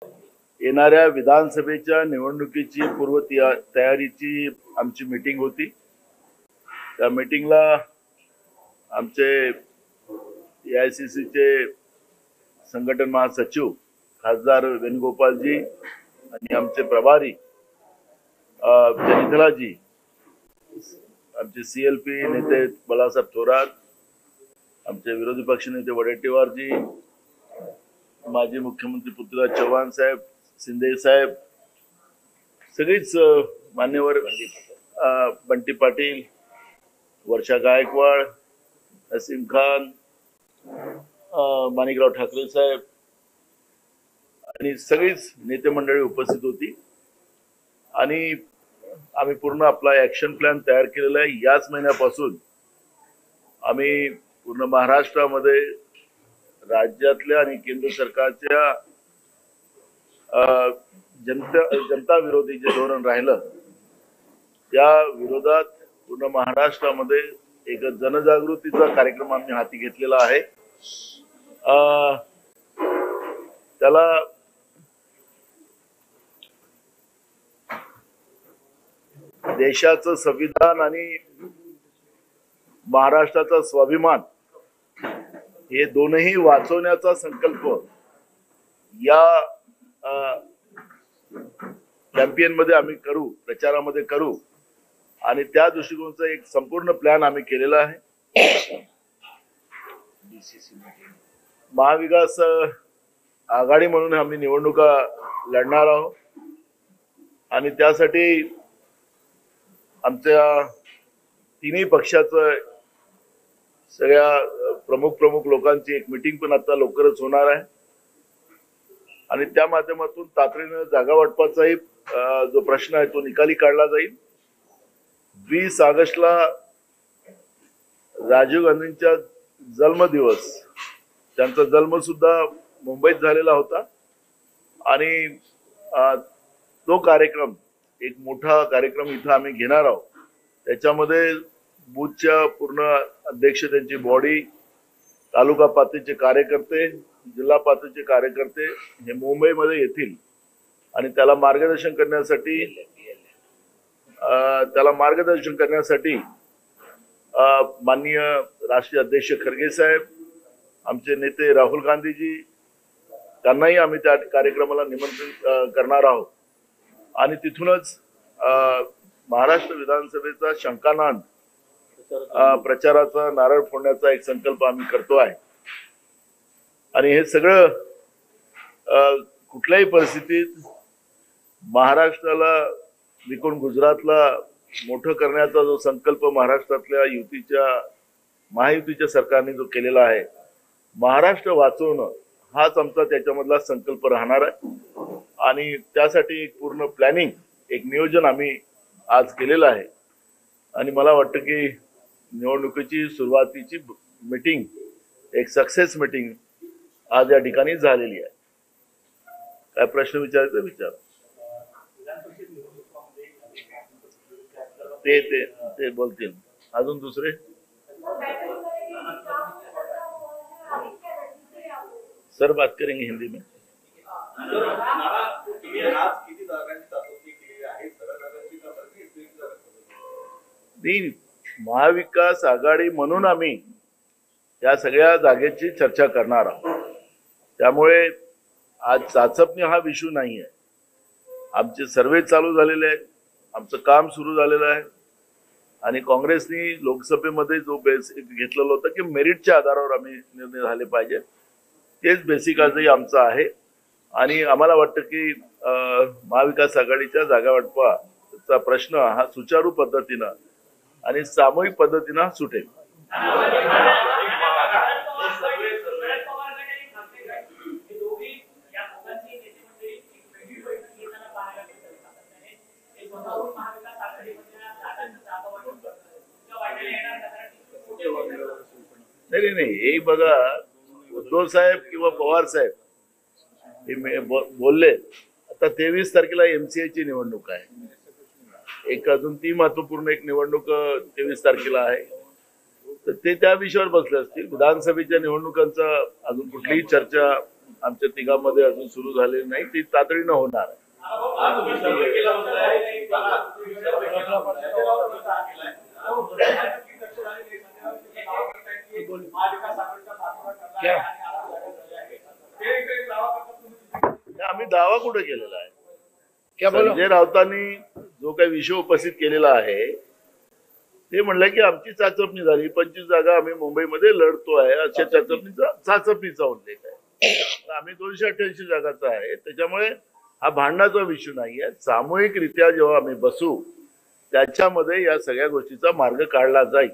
येणाऱ्या विधानसभेच्या निवडणुकीची पूर्व तयारीची आमची मीटिंग होती। त्या मीटिंगला आमचे एआयसीसीचे संघटन महासचिव खासदार वेणुगोपालजी आणि आमचे प्रभारी जनितलाजी, आमचे सीएलपी नेते बाळासाहेब थोरात, आमचे विरोधी पक्ष नेते वडेट्टीवारजी, माजी मुख्यमंत्री पृथ्वीराज चव्हाण साहेब, शिंदे साहेब, सगळीच मान्यवर, बंटी पाटील, वर्षा गायकवाड, नसीम खान, माणिकराव ठाकरे साहेब आणि सगळीच नेते मंडळी उपस्थित होती। आणि आम्ही पूर्ण आपला ऍक्शन प्लॅन तयार केलेला आहे। याच महिन्यापासून आम्ही पूर्ण महाराष्ट्रामध्ये राज्यातल्या आणि केंद्र सरकारच्या जनता विरोधी जे धोरण राहिलं त्या विरोधात पूर्ण महाराष्ट्रामध्ये एक जनजागृतीचा कार्यक्रम आम्ही हाती घेतलेला आहे। त्याला देशाचं संविधान आणि महाराष्ट्राचा स्वाभिमान हे दोनही वाचवण्याचा संकल्प या कॅम्पेन मध्ये आम्ही करू, प्रचारामध्ये करू आणि त्या दृष्टिकोनाचा एक संपूर्ण प्लॅन आम्ही केलेला आहे। महाविकास आघाडी म्हणून आम्ही निवडणुका लढणार आहोत आणि त्यासाठी आमच्या तिन्ही पक्षाचं सगळ्या प्रमुख लोकांची एक मीटिंग पण आता लवकरच होणार आहे आणि त्या माध्यमातून तातडीने जागा वाटपाचाही जो प्रश्न आहे तो निकाली काढला जाईल। 20 ऑगस्टला राजीव गांधींचा जन्मदिवस, त्यांचा जन्म सुद्धा मुंबईत झालेला होता आणि तो कार्यक्रम, एक मोठा कार्यक्रम इथं आम्ही घेणार आहोत। त्याच्यामध्ये बूथच्या पूर्ण अध्यक्ष, त्यांची बॉडी, तालुका पातळीचे कार्यकर्ते, जिल्हा पातळीचे कार्यकर्ते हे मुंबईमध्ये येतील आणि त्याला मार्गदर्शन करण्यासाठी माननीय राष्ट्रीय अध्यक्ष खरगे साहेब, आमचे नेते राहुल गांधीजी, त्यांनाही आम्ही त्या कार्यक्रमाला निमंत्रण करणार आहोत आणि तिथूनच महाराष्ट्र विधानसभेचा शंकानांद प्रचाराचा नारळ फोडण्याचा एक संकल्प आम्ही करतो आहे आणि हे सगळं कुठल्याही परिस्थितीत महाराष्ट्राला विकून गुजरातला मोठं करण्याचा जो संकल्प महाराष्ट्रातल्या महायुतीच्या सरकारने जो केलेला आहे, महाराष्ट्र वाचवणं हाच आमचा त्याच्यामधला संकल्प राहणार आहे आणि त्यासाठी एक पूर्ण प्लॅनिंग, एक नियोजन आम्ही आज केलेलं आहे आणि मला वाटतं की निवडणुकीची सुरुवातीची मीटिंग, एक सक्सेस मीटिंग आज या ठिकाणी झालेली आहे। काय प्रश्न विचारायचा विचार। ते बोलतील। अजून दुसरे सर बात करेंगे हिंदी में। नहीं, महाविकास आघाडी म्हणून आम्ही या सगळ्या जागेची चर्चा करणार आहोत। त्यामुळे आज चाचपणी हा विषय नाही आहे। आमचे सर्वे चालू झालेले आहेत, आमचं काम सुरू झालेलं आहे आणि काँग्रेसनी लोकसभेमध्ये जो बेसिक घेतलेला होता की मेरिटच्या आधारावर आम्ही निर्णय झाले पाहिजे, तेच बेसिक आजही आमचं आहे आणि आम्हाला वाटतं की महाविकास आघाडीच्या जागा वाटपाचा प्रश्न हा सुचारू पद्धतीनं आणि सामूहिक पद्धतीनं सुटेल। नाही, हे बघा, उद्धव साहेब किंवा पवार साहेब हे बोलले, आता 23 तारखेला MCA ची निवडणूक आहे, एक अजून ती महत्वपूर्ण एक निवडणूक 23 तारखेला आहे, तर ते त्या विषयावर बसले असतील। विधानसभेच्या निवडणुकांचा अजून कुठलीही चर्चा आमच्या तिघांमध्ये अजून सुरू झालेली नाही, ती तातडीनं होणार आहे. आम्ही दावा कुठे केलेला आहे? संजय राऊतांनी जो काही विषय उपस्थित केलेला आहे ते म्हणलं की आमची चाचपणी झाली, 25 जागा आम्ही मुंबईमध्ये लढतो आहे, अशा चाचपणीचा उल्लेख आहे. आम्ही 288 जागाचा आहे. त्याच्यामुळे हा भांडणाचा विषय नाही आहे. सामूहिकरित्या जेव्हा आम्ही बसू त्याच्यामध्ये या सगळ्या गोष्टीचा मार्ग काढला जाईल.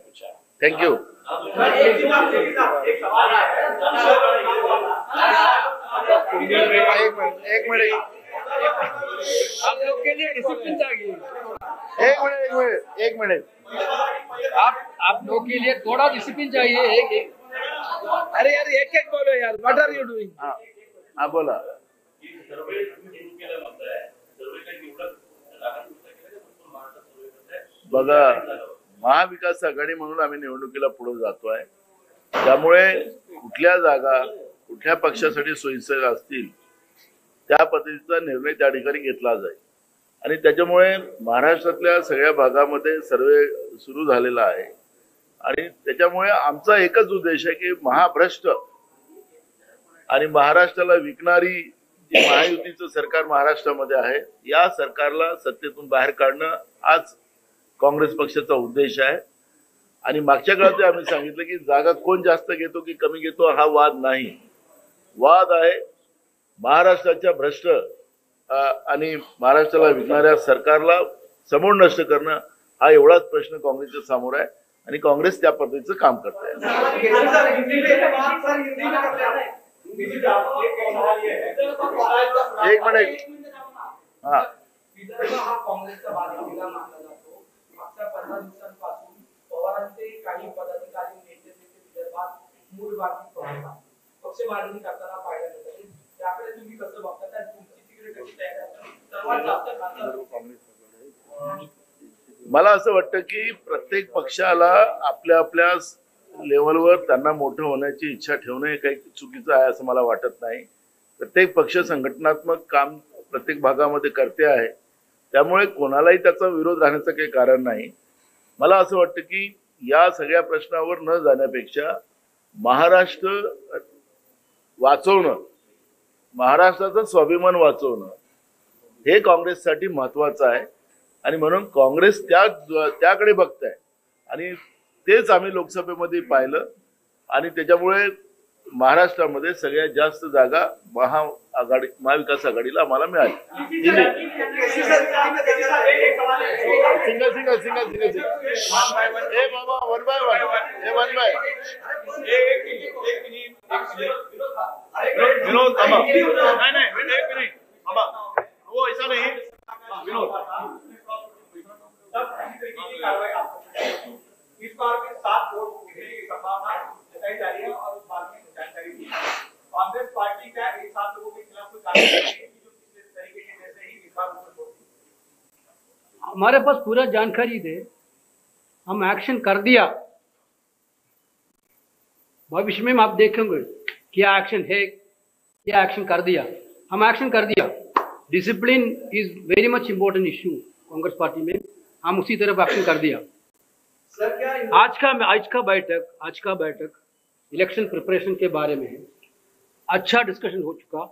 थँक्यू. एक मिनट आप लोग के लिए डिसिप्लिन चाहिए। एक मिनट आप लोग के लिए थोड़ा डिसिप्लिन चाहिए। एक अरे यार एक बोलो यार, व्हाट आर यू डूइंग? हाँ बोला. बघा, महाविकास आघाडी म्हणून आम्ही निवडणुकीला पुढे जातोय. त्यामुळे कुठल्या जागा कुठल्या पक्षासाठी सोयीस्कर असतील त्या पद्धतीचा निर्णय त्या ठिकाणी घेतला जाईल. आणि त्याच्यामुळे महाराष्ट्रातल्या सगळ्या भागामध्ये सर्वे सुरू झालेला आहे. आणि त्याच्यामुळे आमचा एकच उद्देश आहे की महाभ्रष्ट आणि महाराष्ट्राला विकणारी जी महायुतीचं सरकार महाराष्ट्रामध्ये आहे, या सरकारला सत्तेतून बाहेर काढणं हाच काँग्रेस पक्षाचा उद्देश आहे. आणि मागच्या काळात आम्ही सांगितलं की जागा कोण जास्त घेतो की कमी घेतो हा वाद नाही. वाद आहे महाराष्ट्राच्या भ्रष्ट आणि महाराष्ट्राला विकणाऱ्या सरकारला समूळ नष्ट करणं, हा एवढाच प्रश्न काँग्रेसच्या समोर आहे. आणि काँग्रेस त्या पद्धतीचं काम करते आहे. एक मिनिट. हा, काही पदाधिकारी नेते विदर्भात मूळ पक्ष मांडणी करताना पाहिलं जातं. त्याकडे तुम्ही कसं बघता? तुमची तिकडे कशी तयारी? सर्वात जास्त खासदार मला असं वाटतं की प्रत्येक पक्षाला आपल्या आपल्या लेवलवर त्यांना मोठं होण्याची इच्छा ठेवणं हे काही चुकीचं आहे असं मला वाटत नाही. प्रत्येक पक्ष संघटनात्मक काम प्रत्येक भागामध्ये करते आहे. त्यामुळे कोणालाही त्याचा विरोध राहण्याचं काही कारण नाही. मला असं वाटतं की या सगळ्या प्रश्नावर न जाण्यापेक्षा महाराष्ट्र वाचवणं, महाराष्ट्राचं स्वाभिमान वाचवणं हे काँग्रेससाठी महत्वाचं आहे. आणि म्हणून काँग्रेस त्याकडे बघत आहे. आणि तेच आम्ही लोकसभेमध्ये पाहिलं. आणि त्याच्यामुळे महाराष्ट्रामध्ये सगळ्यात जास्त जागा महाविकास आघाडीला आम्हाला मिळाली. सिंगल हे बाबा वन बाय विनोद वो ऐसा नहीं विनोद. इस बार में 7 वोट गिरने की संभावना जताई जा रही है और उस बारे में जानकारी दी. कांग्रेस पार्टी का इन 7 लोगों के खिलाफ कोई कार्रवाई नहीं की जो पिछले तरीके के जैसे ही इस बार वोट. हमारे पास पूरा जानकारी दे, हम एक्शन कर दिया. भविष्य में आप देखेंगे क्या एक्शन है, क्या एक्शन कर दिया. हम एक्शन कर दिया. Discipline is very much important issue Congress party में. हम उसी तरफ एक्शन कर दिया. सर क्या आज का बैठक इलेक्शन प्रिपरेशन के बारे में अच्छा डिस्कशन हो चुका.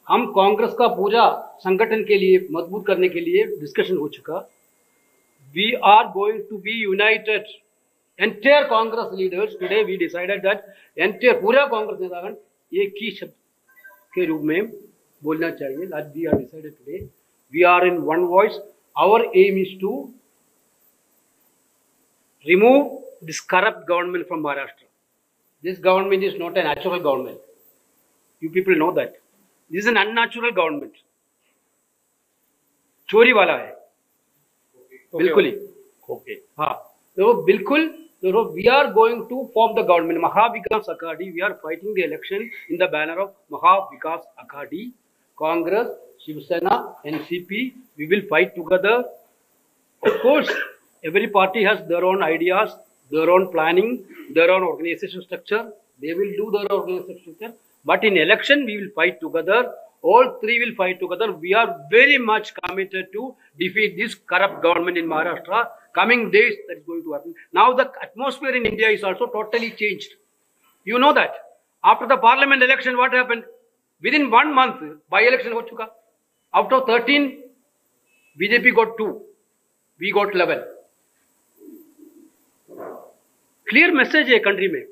हम कांग्रेस का पूरा संगठन के लिए मजबूत करने के लिए डिस्कशन हो चुका. We are going to be united. Entire Congress leaders today we decided that entire पूरा कांग्रेस नेतागण एक ही शब्द के रूप में बोलना चाहिए. That we are decided today. We are in one voice. Our aim is to remove this corrupt government from Maharashtra. This government is not a natural government. You people know that. This is an unnatural government. चोरी वाला है. बिल्कुल ही. Okay. हाँ. तो बिल्कुल. So we are going to form the government. Mahavikas Aghadi. We are fighting the election in the banner of Mahavikas Aghadi. Congress, Shiv Sena, NCP. We will fight together. Of course. Every party has their own ideas, their own planning, their own organization structure. They will do their organization structure. But in election, we will fight together. All three will fight together. We are very much committed to defeat this corrupt government in Maharashtra. Coming days, that is going to happen. Now the atmosphere in India is also totally changed. You know that. After the parliament election, what happened? Within 1 month, by-election ho chuka. Out of 13, BJP got 2. We got 11. Clear message hai country mein.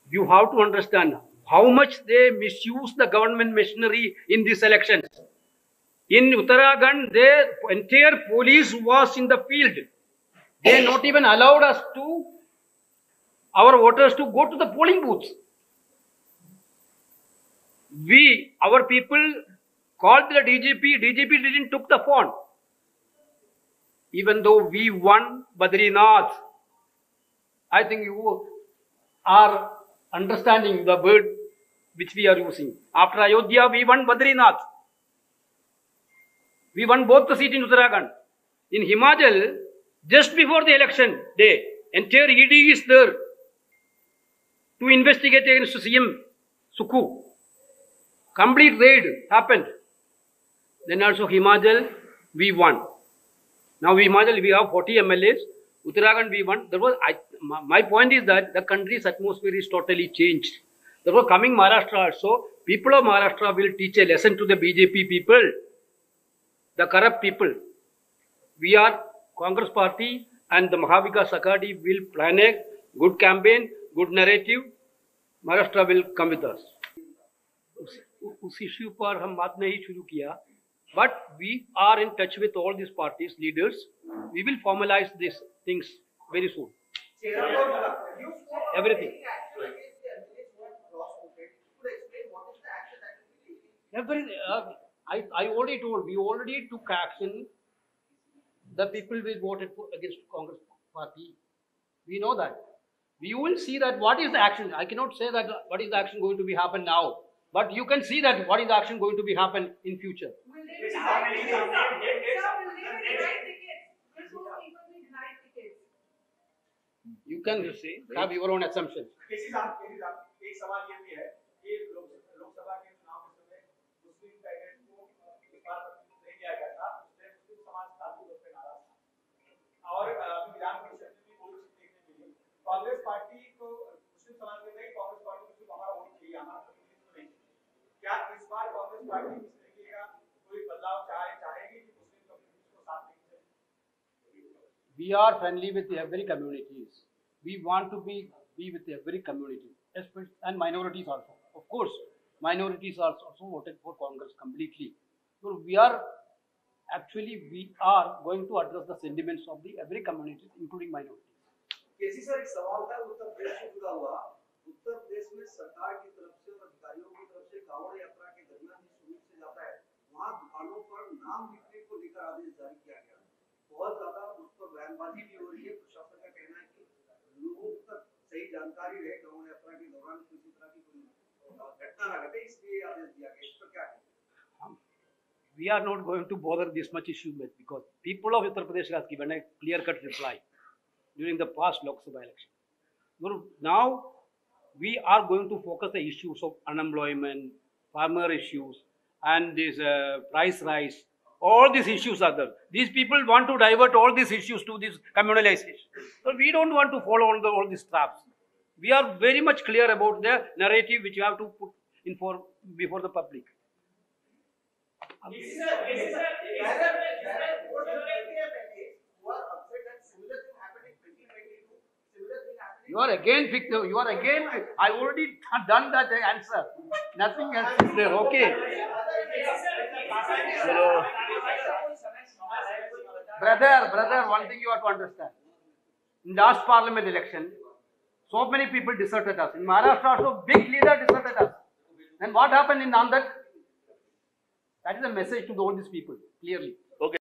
You have to understand how much they misuse the government machinery in these elections. In Uttarakhand, the entire police was in the field. They not even allowed us to, our voters to go to the polling booths. Our people called the DGP. DGP didn't took the phone. Even though we won Badrinath, I think you are understanding the word which we are using. After Ayodhya, we won Badrinath. We won both the seats in Uttarakhand. In Himachal, just before the election day, entire ED is there to investigate against CM Sukhu. Complete raid happened. Then also Himachal, we won. Now Himachal, we have 40 MLAs. Uttarakhand, we won. My point is that the country's atmosphere is totally changed. Therefore, coming Maharashtra also, people of Maharashtra will teach a lesson to the BJP people, the corrupt people. We are Congress party and the Mahavikas Aghadi will plan a good campaign, good narrative. Maharashtra will come with us. उस issue पर हम बात नहीं शुरू किया, but we are in touch with all these parties, leaders. We will formalize these things very soon. Everything. I already told, we already took action. The people will vote against Congress party. We know that. We will see that what is the action. I cannot say that what is the action going to be happen now. But you can see that what is the action going to be happen in future. Will they be denied tickets? Sir, will they be denied tickets? Will those people be denied tickets? You can have your own assumptions. एक सवाल ये भी है कि लोकसभा के चुनाव के समय मुस्लिम candidate को इस बार नहीं किया गया था, उससे मुस्लिम समाज काफी लोग पे नाराज था और अभी विधान परिषद में भी कोई चीज देखने मिली। कांग्रेस पार्टी को मुस्लिम समाज में नहीं, कांग्रेस पार्टी को सिर्फ हमारा वोट चाहिए, हमारा प्रतिनिधित्व नहीं। क्या इस बार कांग्रेस पार्टी इस तरीके का कोई बदलाव चाहेगी कि मुस्लिम कम्युनिटी को साथ लेके चले? We are friendly with every communities. We want to be with every community, and minorities also. Of course, minorities are also voted for Congress completely. So we are going to address the sentiments of the every community, including minorities. KC sir, एक सवाल था उत्तर प्रदेश से जुड़ा हुआ। उत्तर प्रदेश में सरकार की तरफ से और अधिकारियों की तरफ से कांवड़ यात्रा के दरमियान जिस रूट से जाता है, वहां दुकानों पर नाम लिखने को लेकर आदेश जारी किया गया। बहुत ज्यादा उस पर बयानबाजी भी हो रही है। प्रशासन का कहना है कि लोगों तक सही जानकारी रहे, कांवड़ यात्रा के दौरान किसी तरह की कोई घटना न घटे, इसलिए आदेश दिया गया। इस पर क्या कहें? We are not going to bother this much issue with, because people of Uttar Pradesh has given a clear-cut reply during the past Lok Sabha election. Now we are going to focus the issues of unemployment, farmer issues, and this price rise. All these issues are there. These people want to divert all these issues to this communalization. So we don't want to follow all these traps. We are very much clear about the narrative which you have to put in before the public. You are again, I already done that answer. Nothing else is there. Okay. Brother, one thing you have to understand. In last parliament election, so many people deserted us. In Maharashtra also, big leader deserted us. And what happened in Nanded? That is a message to all these people, clearly. Okay.